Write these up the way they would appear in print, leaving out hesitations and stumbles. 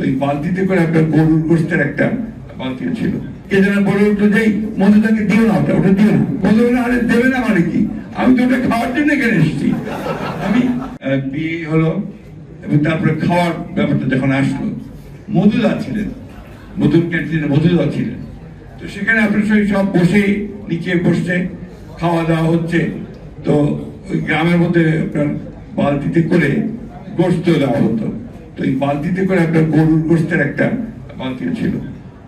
তো এই বালতিতে করে একটা গরুর গোস্তের একটা বালতি ছিল। কে যেন বলে উঠলো যে মধুটাকে দিও না, ওটা দিও না। মধু বলে আরে দেবে না মানে কি, আমি তো ওটা খাওয়ার জন্য এখানে এসেছি। আমি বিয়ে হলো এবং তারপরে খাওয়ার ব্যাপারটা যখন আসলো, মধুদা ছিলেন, মধুর ক্যান্টিনে মধুদা ছিলেন। তো সেখানে আপনার সব বসে নিচে বসছে, খাওয়া দাওয়া হচ্ছে। তো ওই গ্রামের মধ্যে আপনার বালতিতে করে গোস্ত দেওয়া হতো। তো এই বালতিতে করে একটা গরুর গোস্তের একটা বালতি ছিল।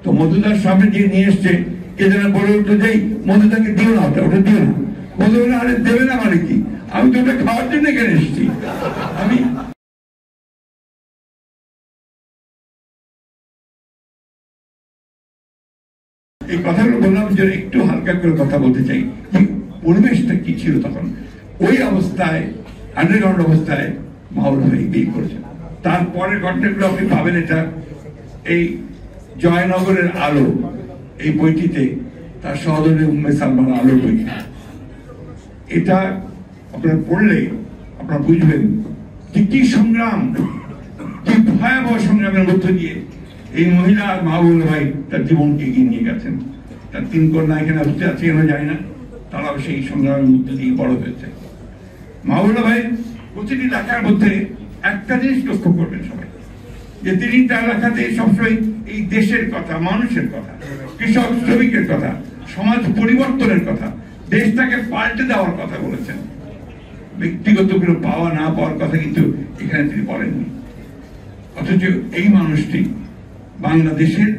তো মধুদার সামনে যে নিয়ে এসছে, কে যেন বলে উঠলো যে মধুদাকে দিও না, ওটা দিও না। মধু বলে আরে দেবে না মানে কি, আমি তো ওটা খাওয়ার জন্য এখানে এসেছি। আমি এই কথাগুলো বললাম যে একটু হালকা করে কথা বলতে চাই। পরিবেশটা কি ছিল তখন? ওই অবস্থায়, আন্ডারগ্রাউন্ড অবস্থায় মাওল ভাই বিয়ে করেছেন। তারপরের ঘটনাগুলো আপনি পাবেন এটা এই জয়নগরের আলো এই বইটিতে, তার সহোদরী উম্মে সালমান আলোর বই। এটা আপনারা পড়লে আপনারা বুঝবেন যে কি সংগ্রাম, কি ভয়াবহ সংগ্রামের মধ্য দিয়ে এই মহিলা মাহবুব ভাই তার জীবনকে এগিয়ে নিয়ে গেছেন। তার 3 কন্যা এখানে বসে আছে কেন যায় না, তারাও সেই সংগ্রামের মধ্যে দিয়ে বড় হয়েছে। মাহবুব ভাই প্রতিটি লেখার মধ্যে একটা জিনিস লক্ষ্য করবেন সবাই, যে তিনি তার লেখাতে সবসময় এই দেশের কথা, মানুষের কথা, কৃষক শ্রমিকের কথা, সমাজ পরিবর্তনের কথা, দেশটাকে পাল্টে দেওয়ার কথা বলেছেন। ব্যক্তিগত কোনো পাওয়া না পাওয়ার কথা কিন্তু এখানে তিনি বলেননি। অথচ এই মানুষটি বাংলাদেশের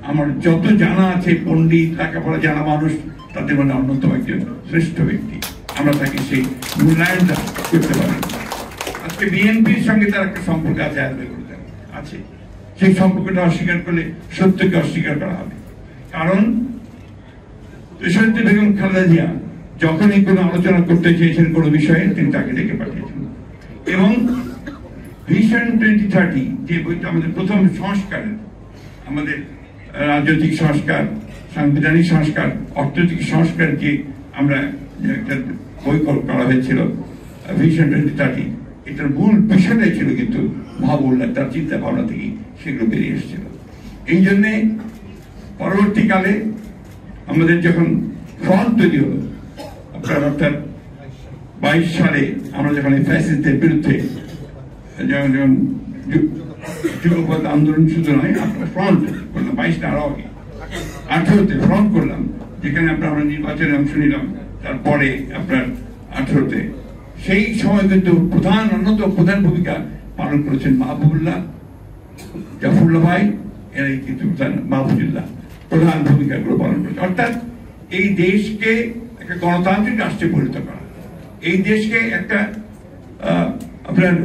আমার যত জানা আছে পণ্ডিত, লেখাপড়া জানা মানুষ, তাদের মানে অন্যতম একজন শ্রেষ্ঠ ব্যক্তি। আমরা তাকে সেই মূল্যায়নটা করতে পারি। আজকে বিএনপির সঙ্গে তার একটা সম্পর্ক আছে, আছে, সেই সম্পর্কটা অস্বীকার করলে সত্যকে অস্বীকার করা হবে। কারণ দেশনেত্রী বেগম খালেদা জিয়া যখনই কোনো আলোচনা করতে চেয়েছেন কোনো বিষয়ে, তিনি তাকে ডেকে পাঠিয়েছেন। এবং ভিশন 2030 যে বইটা আমাদের প্রথম সংস্কারের, আমাদের রাজনৈতিক সংস্কার, সাংবিধানিক সংস্কার, অর্থনৈতিক সংস্কার, যে আমরা একটা বই করা হয়েছিল ভিশন 2030, এটার মূল বিষয়টাই ছিল কিন্তু মাহবুবুল্লাহ তার চিন্তা ভাবনা থেকে সেগুলো বেরিয়ে এসেছিল। এই জন্যে পরবর্তীকালে আমাদের যখন ফ্রন্ট তৈরি হলো, আপনার অর্থাৎ 22 সালে আমরা যখন এই ফ্যাসিস্টদের বিরুদ্ধে যখন যুগপৎ আন্দোলন শুধু নয়, আপনার ফ্রন্ট করলাম 22 না আরো আগে 18তে ফ্রন্ট করলাম, যেখানে আমরা নির্বাচনে অংশ নিলাম। তারপরে আপনার 18তে সেই সময় কিন্তু অন্যতম প্রধান ভূমিকা পালন করেছেন মাহবুবুল্লাহ, জাফরুল্লাহ ভাই, এরাই কিন্তু মাহফুজুল্লাহ প্রধান ভূমিকাগুলো পালন করেছে। অর্থাৎ এই দেশকে একটা গণতান্ত্রিক রাষ্ট্রে পরিণত করা, এই দেশকে একটা আপনার